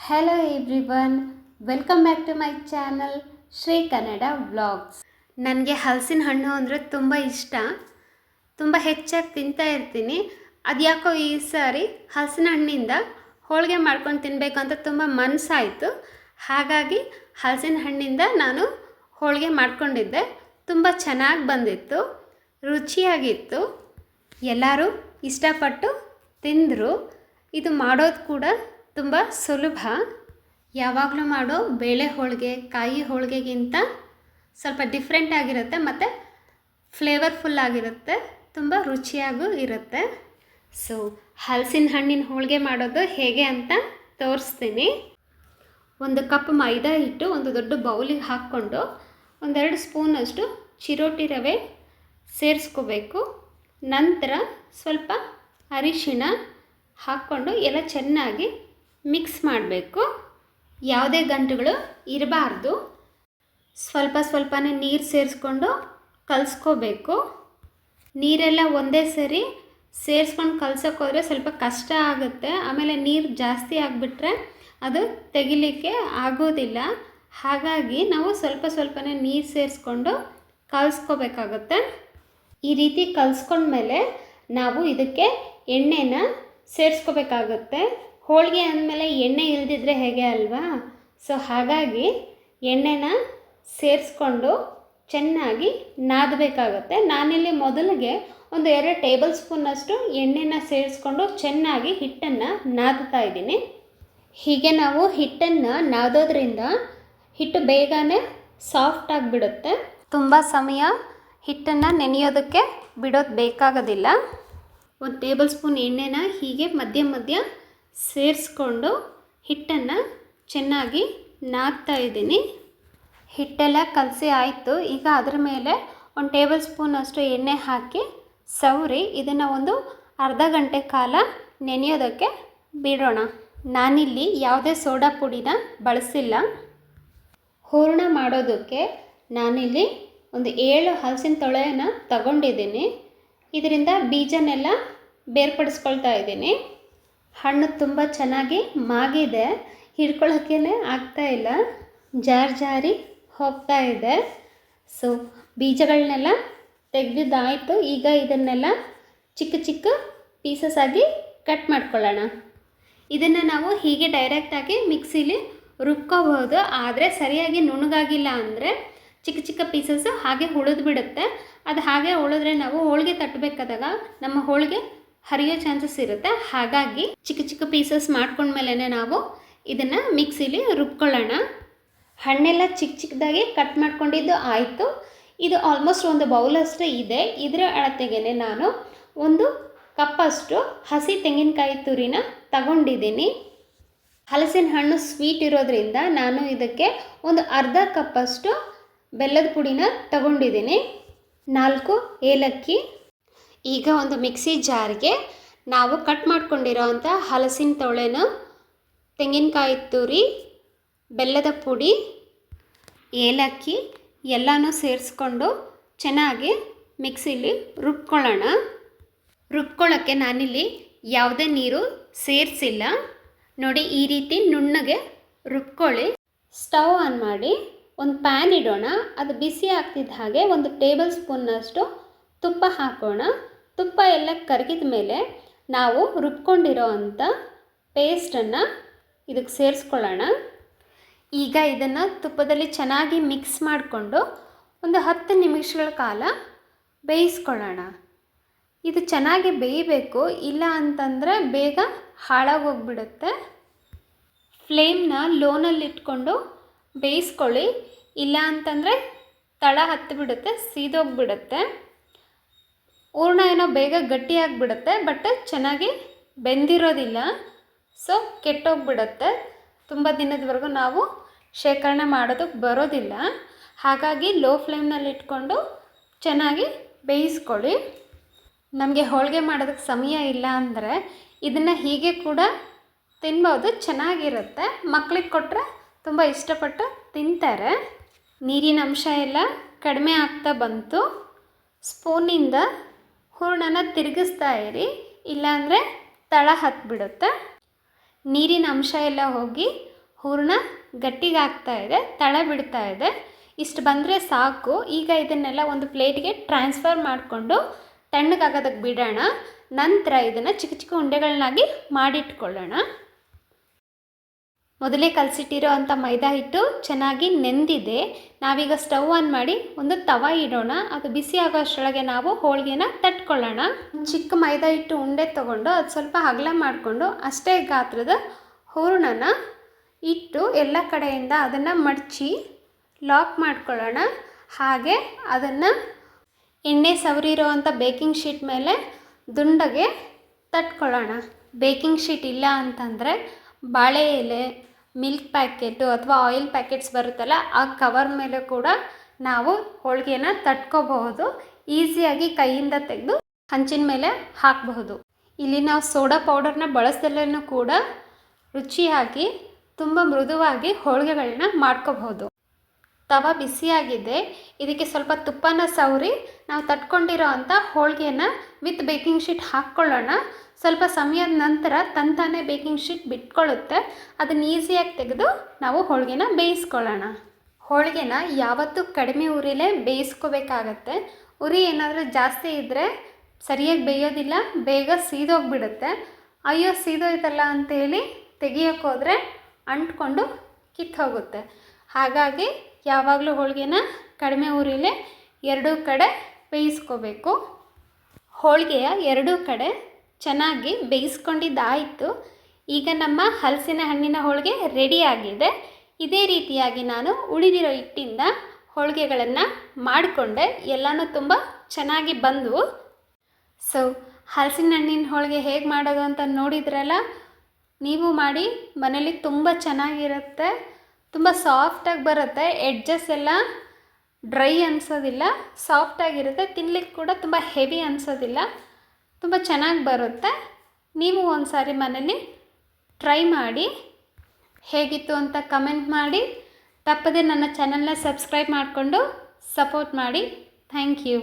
Hello everyone, welcome back to my channel Shri Kannada vlogs. ನನಗೆ ಹಲಸಿನ ಹಣ್ಣು ಅಂದರೆ ತುಂಬ ಇಷ್ಟ, ತುಂಬ ಹೆಚ್ಚಾಗಿ ತಿಂತಾ ಇರ್ತೀನಿ. ಅದ್ಯಾಕೋ ಈ ಸಾರಿ ಹಲಸಿನ ಹಣ್ಣಿಂದ ಹೋಳಿಗೆ ಮಾಡ್ಕೊಂಡು ತಿನ್ನಬೇಕು ಅಂತ ತುಂಬ ಮನಸ್ಸಾಯಿತು. ಹಾಗಾಗಿ ಹಲಸಿನ ಹಣ್ಣಿಂದ ನಾನು ಹೋಳಿಗೆ ಮಾಡ್ಕೊಂಡಿದ್ದೆ. ತುಂಬ ಚೆನ್ನಾಗಿ ಬಂದಿತ್ತು, ರುಚಿಯಾಗಿತ್ತು. ಎಲ್ಲರೂ ಇಷ್ಟಪಟ್ಟು ತಿಂದರು. ಇದು ಮಾಡೋದು ಕೂಡ ತುಂಬ ಸುಲಭ. ಯಾವಾಗಲೂ ಮಾಡೋ ಬೇಳೆ ಹೋಳಿಗೆ, ಕಾಯಿ ಹೋಳಿಗೆಗಿಂತ ಸ್ವಲ್ಪ ಡಿಫ್ರೆಂಟ್ ಆಗಿರುತ್ತೆ ಮತ್ತು ಫ್ಲೇವರ್ಫುಲ್ ಆಗಿರುತ್ತೆ, ತುಂಬ ರುಚಿಯಾಗೂ ಇರುತ್ತೆ. ಸೊ ಹಲಸಿನ ಹಣ್ಣಿನ ಹೋಳಿಗೆ ಮಾಡೋದು ಹೇಗೆ ಅಂತ ತೋರಿಸ್ತೀನಿ. 1 ಕಪ್ ಮೈದಾ ಹಿಟ್ಟು ಒಂದು ದೊಡ್ಡ ಬೌಲಿಗೆ ಹಾಕ್ಕೊಂಡು 1-2 ಸ್ಪೂನಷ್ಟು ಚಿರೋಟಿ ರವೆ ಸೇರಿಸ್ಕೋಬೇಕು. ನಂತರ ಸ್ವಲ್ಪ ಅರಿಶಿಣ ಹಾಕ್ಕೊಂಡು ಎಲ್ಲ ಚೆನ್ನಾಗಿ ಮಿಕ್ಸ್ ಮಾಡಬೇಕು. ಯಾವುದೇ ಗಂಟುಗಳು ಇರಬಾರ್ದು. ಸ್ವಲ್ಪನೇ ನೀರು ಸೇರಿಸ್ಕೊಂಡು ಕಲಿಸ್ಕೋಬೇಕು. ನೀರೆಲ್ಲ ಒಂದೇ ಸರಿ ಸೇರಿಸ್ಕೊಂಡು ಕಲ್ಸೋಕ್ಕೋದ್ರೆ ಸ್ವಲ್ಪ ಕಷ್ಟ ಆಗುತ್ತೆ. ಆಮೇಲೆ ನೀರು ಜಾಸ್ತಿ ಆಗಿಬಿಟ್ರೆ ಅದು ತೆಗಿಲಿಕ್ಕೆ ಆಗೋದಿಲ್ಲ. ಹಾಗಾಗಿ ನಾವು ಸ್ವಲ್ಪನೇ ನೀರು ಸೇರಿಸ್ಕೊಂಡು ಕಲಿಸ್ಕೋಬೇಕಾಗುತ್ತೆ. ಈ ರೀತಿ ಕಲಿಸ್ಕೊಂಡ್ಮೇಲೆ ನಾವು ಇದಕ್ಕೆ ಎಣ್ಣೆನ ಸೇರಿಸ್ಕೋಬೇಕಾಗುತ್ತೆ. ಹೋಳಿಗೆ ಅಂದಮೇಲೆ ಎಣ್ಣೆ ಇಲ್ಲದಿದ್ದರೆ ಹೇಗೆ ಅಲ್ವಾ? ಸೊ ಹಾಗಾಗಿ ಎಣ್ಣೆನ ಸೇರಿಸ್ಕೊಂಡು ಚೆನ್ನಾಗಿ ನಾದಬೇಕಾಗುತ್ತೆ. ನಾನಿಲ್ಲಿ ಮೊದಲಿಗೆ 1-2 ಟೇಬಲ್ ಸ್ಪೂನಷ್ಟು ಎಣ್ಣೆನ ಸೇರಿಸ್ಕೊಂಡು ಚೆನ್ನಾಗಿ ಹಿಟ್ಟನ್ನು ನಾದ್ತಾ ಇದ್ದೀನಿ. ಹೀಗೆ ನಾವು ಹಿಟ್ಟನ್ನು ನಾದೋದ್ರಿಂದ ಹಿಟ್ಟು ಬೇಗನೆ ಸಾಫ್ಟ್ ಆಗಿಬಿಡುತ್ತೆ. ತುಂಬ ಸಮಯ ಹಿಟ್ಟನ್ನು ನೆನೆಯೋದಕ್ಕೆ ಬಿಡೋದು ಬೇಕಾಗೋದಿಲ್ಲ. 1 ಟೇಬಲ್ ಸ್ಪೂನ್ ಎಣ್ಣೆನ ಹೀಗೆ ಮಧ್ಯ ಸೇರಿಸ್ಕೊಂಡು ಹಿಟ್ಟನ್ನು ಚೆನ್ನಾಗಿ ನಾದ್ತಾ ಇದ್ದೀನಿ. ಹಿಟ್ಟೆಲ್ಲ ಕಲಸಿ ಆಯಿತು. ಈಗ ಅದರ ಮೇಲೆ 1 ಟೇಬಲ್ ಸ್ಪೂನಷ್ಟು ಎಣ್ಣೆ ಹಾಕಿ ಸವರಿ ಇದನ್ನು ಒಂದು ಅರ್ಧ ಗಂಟೆ ಕಾಲ ನೆನೆಯೋದಕ್ಕೆ ಬಿಡೋಣ. ನಾನಿಲ್ಲಿ ಯಾವುದೇ ಸೋಡಾ ಪುಡಿನ ಬಳಸಿಲ್ಲ. ಹೂರಣ ಮಾಡೋದಕ್ಕೆ ನಾನಿಲ್ಲಿ ಒಂದು 7 ಹಲಸಿನ ತೊಳೆಯನ್ನು ತಗೊಂಡಿದ್ದೀನಿ. ಇದರಿಂದ ಬೀಜನೆಲ್ಲ ಬೇರ್ಪಡಿಸ್ಕೊಳ್ತಾ ಇದ್ದೀನಿ. ಹಣ್ಣು ತುಂಬ ಚೆನ್ನಾಗಿ ಮಾಗಿದೆ, ಹಿಡ್ಕೊಳ್ಳೋಕ್ಕೇ ಆಗ್ತಾಯಿಲ್ಲ, ಜಾರಿ ಹೋಗ್ತಾ ಇದೆ. ಸೊ ಬೀಜಗಳನ್ನೆಲ್ಲ ತೆಗೆದಿದ್ದಾಯಿತು. ಈಗ ಇದನ್ನೆಲ್ಲ ಚಿಕ್ಕ ಪೀಸಸ್ ಆಗಿ ಕಟ್ ಮಾಡ್ಕೊಳ್ಳೋಣ. ಇದನ್ನು ನಾವು ಹೀಗೆ ಡೈರೆಕ್ಟಾಗಿ ಮಿಕ್ಸಿಲಿ ರುಬ್ಕೋಬಹುದು. ಆದರೆ ಸರಿಯಾಗಿ ನುಣ್ಣಗಾಗಿಲ್ಲ ಅಂದರೆ ಚಿಕ್ಕ ಪೀಸಸ್ಸು ಹಾಗೆ ಉಳಿದ್ಬಿಡುತ್ತೆ. ಅದು ಹಾಗೆ ಉಳಿದ್ರೆ ನಾವು ಹೋಳಿಗೆ ತಟ್ಟಬೇಕಾದಾಗ ನಮ್ಮ ಹೋಳಿಗೆ ಹರಿಯೋ ಚಾನ್ಸಸ್ ಇರುತ್ತೆ. ಹಾಗಾಗಿ ಚಿಕ್ಕ ಪೀಸಸ್ ಮಾಡ್ಕೊಂಡ್ಮೇಲೆ ನಾವು ಇದನ್ನು ಮಿಕ್ಸಿಲಿ ರುಬ್ಕೊಳ್ಳೋಣ. ಹಣ್ಣೆಲ್ಲ ಚಿಕ್ಕದಾಗಿ ಕಟ್ ಮಾಡ್ಕೊಂಡಿದ್ದು ಆಯಿತು. ಇದು ಆಲ್ಮೋಸ್ಟ್ ಒಂದು ಬೌಲಷ್ಟು ಇದೆ. ಇದರ ಅಳತೆಗೆ ನಾನು 1 ಕಪ್ಪಷ್ಟು ಹಸಿ ತೆಂಗಿನಕಾಯಿ ತುರಿನ ತಗೊಂಡಿದ್ದೀನಿ. ಹಲಸಿನ ಹಣ್ಣು ಸ್ವೀಟ್ ಇರೋದ್ರಿಂದ ನಾನು ಇದಕ್ಕೆ ಒಂದು ಅರ್ಧ ಕಪ್ಪಷ್ಟು ಬೆಲ್ಲದ ಪುಡಿನ ತಗೊಂಡಿದ್ದೀನಿ. 4 ಏಲಕ್ಕಿ. ಈಗ ಒಂದು ಮಿಕ್ಸಿ ಜಾರ್ಗೆ ನಾವು ಕಟ್ ಮಾಡ್ಕೊಂಡಿರೋ ಅಂಥ ಹಲಸಿನ ತೊಳೆನ, ತೆಂಗಿನಕಾಯಿ ತುರಿ, ಬೆಲ್ಲದ ಪುಡಿ, ಏಲಕ್ಕಿ ಎಲ್ಲನೂ ಸೇರಿಸ್ಕೊಂಡು ಚೆನ್ನಾಗಿ ಮಿಕ್ಸಿಲಿ ರುಬ್ಕೊಳ್ಳೋಣ. ರುಬ್ಕೊಳ್ಳೋಕ್ಕೆ ನಾನಿಲ್ಲಿ ಯಾವುದೇ ನೀರು ಸೇರಿಸಿಲ್ಲ. ನೋಡಿ, ಈ ರೀತಿ ನುಣ್ಣಗೆ ರುಬ್ಕೊಳ್ಳಿ. ಸ್ಟವ್ ಆನ್ ಮಾಡಿ ಒಂದು ಪ್ಯಾನ್ ಇಡೋಣ. ಅದು ಬಿಸಿ ಆಗ್ತಿದ್ದ ಹಾಗೆ 1 ಟೇಬಲ್ ಸ್ಪೂನ್ನಷ್ಟು ತುಪ್ಪ ಹಾಕೋಣ. ತುಪ್ಪ ಎಲ್ಲ ಕರಗಿದ ಮೇಲೆ ನಾವು ರುಬ್ಕೊಂಡಿರೋ ಅಂಥ ಪೇಸ್ಟನ್ನು ಇದಕ್ಕೆ ಸೇರಿಸ್ಕೊಳ್ಳೋಣ. ಈಗ ಇದನ್ನು ತುಪ್ಪದಲ್ಲಿ ಚೆನ್ನಾಗಿ ಮಿಕ್ಸ್ ಮಾಡಿಕೊಂಡು ಒಂದು 10 ನಿಮಿಷಗಳ ಕಾಲ ಬೇಯಿಸ್ಕೊಳ್ಳೋಣ. ಇದು ಚೆನ್ನಾಗಿ ಬೇಯಬೇಕು, ಇಲ್ಲ ಅಂತಂದರೆ ಬೇಗ ಹಾಳಾಗೋಗ್ಬಿಡುತ್ತೆ. ಫ್ಲೇಮ್ನ ಲೋನಲ್ಲಿಟ್ಕೊಂಡು ಬೇಯಿಸ್ಕೊಳ್ಳಿ, ಇಲ್ಲ ಅಂತಂದರೆ ತಳ ಹತ್ತಿಬಿಡುತ್ತೆ, ಸೀದೋಗ್ಬಿಡುತ್ತೆ. ಹೂರಣ ಏನೋ ಬೇಗ ಗಟ್ಟಿಯಾಗಿಬಿಡುತ್ತೆ, ಬಟ್ ಚೆನ್ನಾಗಿ ಬೆಂದಿರೋದಿಲ್ಲ. ಸೊ ಕೆಟ್ಟೋಗ್ಬಿಡುತ್ತೆ. ತುಂಬ ದಿನದವರೆಗೂ ನಾವು ಶೇಖರಣೆ ಮಾಡೋದಕ್ಕೆ ಬರೋದಿಲ್ಲ. ಹಾಗಾಗಿ ಲೋ ಫ್ಲೇಮ್ನಲ್ಲಿ ಇಟ್ಕೊಂಡು ಚೆನ್ನಾಗಿ ಬೇಯಿಸ್ಕೊಳ್ಳಿ. ನಮಗೆ ಹೋಳಿಗೆ ಮಾಡೋದಕ್ಕೆ ಸಮಯ ಇಲ್ಲ ಅಂದರೆ ಇದನ್ನು ಹೀಗೆ ಕೂಡ ತಿನ್ಬೋದು, ಚೆನ್ನಾಗಿರುತ್ತೆ. ಮಕ್ಕಳಿಗೆ ಕೊಟ್ಟರೆ ತುಂಬ ಇಷ್ಟಪಟ್ಟು ತಿಂತಾರೆ. ನೀರಿನ ಅಂಶ ಎಲ್ಲ ಕಡಿಮೆ ಆಗ್ತಾ ಬಂತು. ಸ್ಪೂನಿಂದ ಹೂರಣನ ತಿರುಗಿಸ್ತಾ ಇರಿ, ಇಲ್ಲಾಂದರೆ ತಳ ಹತ್ತಿಬಿಡುತ್ತೆ. ನೀರಿನ ಅಂಶ ಎಲ್ಲ ಹೋಗಿ ಹೂರಣ ಗಟ್ಟಿಗಾಗ್ತಾ ಇದೆ, ತಳ ಬಿಡ್ತಾ ಇದೆ. ಇಷ್ಟು ಬಂದರೆ ಸಾಕು. ಈಗ ಇದನ್ನೆಲ್ಲ ಒಂದು ಪ್ಲೇಟ್ಗೆ ಟ್ರಾನ್ಸ್ಫರ್ ಮಾಡಿಕೊಂಡು ತಣ್ಣಗಾಗೋದಕ್ಕೆ ಬಿಡೋಣ. ನಂತರ ಇದನ್ನು ಚಿಕ್ಕ ಚಿಕ್ಕ ಉಂಡೆಗಳನ್ನಾಗಿ ಮಾಡಿಟ್ಕೊಳ್ಳೋಣ. ಮೊದಲೇ ಕಲಸಿಟ್ಟಿರೋ ಅಂಥ ಮೈದಾ ಹಿಟ್ಟು ಚೆನ್ನಾಗಿ ನೆಂದಿದೆ. ನಾವೀಗ ಸ್ಟವ್ ಆನ್ ಮಾಡಿ ಒಂದು ತವ ಇಡೋಣ. ಅದು ಬಿಸಿ ಆಗೋ ಅಷ್ಟರೊಳಗೆ ನಾವು ಹೋಳಿಗೆನ ತಟ್ಕೊಳ್ಳೋಣ. ಚಿಕ್ಕ ಮೈದಾ ಹಿಟ್ಟು ಉಂಡೆ ತೊಗೊಂಡು ಅದು ಸ್ವಲ್ಪ ಅಗಲ ಮಾಡಿಕೊಂಡು ಅಷ್ಟೇ ಗಾತ್ರದ ಹೂರಣನ ಇಟ್ಟು ಎಲ್ಲ ಕಡೆಯಿಂದ ಅದನ್ನು ಮಡಚಿ ಲಾಕ್ ಮಾಡ್ಕೊಳ್ಳೋಣ. ಹಾಗೆ ಅದನ್ನು ಎಣ್ಣೆ ಸವರಿರೋ ಅಂಥ ಬೇಕಿಂಗ್ ಶೀಟ್ ಮೇಲೆ ದುಂಡಗೆ ತಟ್ಕೊಳ್ಳೋಣ. ಬೇಕಿಂಗ್ ಶೀಟ್ ಇಲ್ಲ ಅಂತಂದರೆ ಬಾಳೆ ಎಲೆ, ಮಿಲ್ಕ್ ಪ್ಯಾಕೆಟು ಅಥವಾ ಆಯಿಲ್ ಪ್ಯಾಕೆಟ್ಸ್ ಬರುತ್ತಲ್ಲ, ಆ ಕವರ್ ಮೇಲೆ ಕೂಡ ನಾವು ಹೋಳಿಗೆನ ತಟ್ಕೋಬಹುದು. ಈಸಿಯಾಗಿ ಕೈಯಿಂದ ತೆಗೆದು ಹಂಚಿನ ಮೇಲೆ ಹಾಕಬಹುದು. ಇಲ್ಲಿ ನಾವು ಸೋಡಾ ಪೌಡರ್ನ ಬಳಸ್ದಲ್ಲೂ ಕೂಡ ರುಚಿಯಾಗಿ ತುಂಬ ಮೃದುವಾಗಿ ಹೋಳಿಗೆಗಳನ್ನ ಮಾಡ್ಕೋಬಹುದು. ತವ ಬಿಸಿಯಾಗಿದೆ. ಇದಕ್ಕೆ ಸ್ವಲ್ಪ ತುಪ್ಪನ ಸವರಿ ನಾವು ತಟ್ಕೊಂಡಿರೋ ಅಂಥ ಹೋಳಿಗೆನ ವಿತ್ ಬೇಕಿಂಗ್ ಶೀಟ್ ಹಾಕ್ಕೊಳ್ಳೋಣ. ಸ್ವಲ್ಪ ಸಮಯದ ನಂತರ ತಂತಾನೆ ಬೇಕಿಂಗ್ ಶೀಟ್ ಬಿಟ್ಕೊಳ್ಳುತ್ತೆ. ಅದನ್ನು ಈಸಿಯಾಗಿ ತೆಗೆದು ನಾವು ಹೋಳಿಗೆನ ಬೇಯಿಸ್ಕೊಳ್ಳೋಣ. ಹೋಳಿಗೆನ ಯಾವತ್ತೂ ಕಡಿಮೆ ಉರಿಲೇ ಬೇಯಿಸ್ಕೋಬೇಕಾಗತ್ತೆ. ಉರಿ ಏನಾದರೂ ಜಾಸ್ತಿ ಇದ್ದರೆ ಸರಿಯಾಗಿ ಬೇಯೋದಿಲ್ಲ, ಬೇಗ ಸೀದೋಗಿಬಿಡುತ್ತೆ. ಅಯ್ಯೋ ಸೀದೋಯ್ತಲ್ಲ ಅಂತೇಳಿ ತೆಗಿಯೋಕ್ಕೋದ್ರೆ ಅಂಟ್ಕೊಂಡು ಕಿತ್ತು ಹೋಗುತ್ತೆ. ಹಾಗಾಗಿ ಯಾವಾಗಲೂ ಹೋಳಿಗೆನ ಕಡಿಮೆ ಉರಿಲೇ ಎರಡೂ ಕಡೆ ಬೇಯಿಸ್ಕೋಬೇಕು. ಹೋಳಿಗೆಯ ಎರಡೂ ಕಡೆ ಚೆನ್ನಾಗಿ ಬೇಯಿಸ್ಕೊಂಡಿದ್ದಾಯಿತು. ಈಗ ನಮ್ಮ ಹಲಸಿನ ಹಣ್ಣಿನ ಹೋಳಿಗೆ ರೆಡಿಯಾಗಿದೆ. ಇದೇ ರೀತಿಯಾಗಿ ನಾನು ಉಳಿದಿರೋ ಹಿಟ್ಟಿಂದ ಹೋಳಿಗೆಗಳನ್ನು ಮಾಡಿಕೊಂಡೆ. ಎಲ್ಲನೂ ತುಂಬ ಚೆನ್ನಾಗಿ ಬಂದವು. ಸೊ ಹಲಸಿನ ಹಣ್ಣಿನ ಹೋಳಿಗೆ ಹೇಗೆ ಮಾಡೋದು ಅಂತ ನೋಡಿದ್ರಲ್ಲ, ನೀವು ಮಾಡಿ ಮನೇಲಿ ತುಂಬ ಚೆನ್ನಾಗಿರುತ್ತೆ. ತುಂಬ ಸಾಫ್ಟಾಗಿ ಬರುತ್ತೆ. ಎಡ್ಜಸ್ ಎಲ್ಲ ಡ್ರೈ ಅನಿಸೋದಿಲ್ಲ, ಸಾಫ್ಟಾಗಿರುತ್ತೆ. ತಿನ್ನಲಿಕ್ಕೆ ಕೂಡ ತುಂಬ ಹೆವಿ ಅನಿಸೋದಿಲ್ಲ, ತುಂಬ ಚೆನ್ನಾಗಿ ಬರುತ್ತೆ. ನೀವು ಒಂದು ಸಾರಿ ಮನೇಲಿ ಟ್ರೈ ಮಾಡಿ ಹೇಗಿತ್ತು ಅಂತ ಕಮೆಂಟ್ ಮಾಡಿ. ತಪ್ಪದೆ ನನ್ನ ಚಾನಲ್ನ ಸಬ್ಸ್ಕ್ರೈಬ್ ಮಾಡಿಕೊಂಡು ಸಪೋರ್ಟ್ ಮಾಡಿ. Thank you.